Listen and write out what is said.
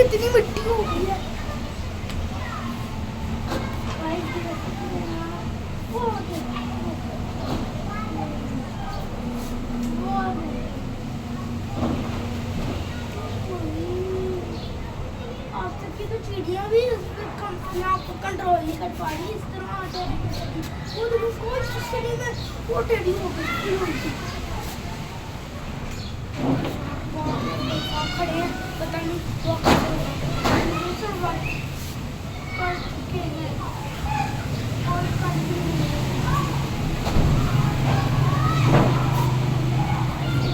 कितनी मिट्टी हो गई है। आज तक की तो चिड़िया भी अपने आप को कंट्रोल नहीं कर पा रही इस तरह वो देखो कोई सिस्टम में वो टेढ़ी हो गई थी। खड़े हैं पता नहीं वो कर चुके हैं और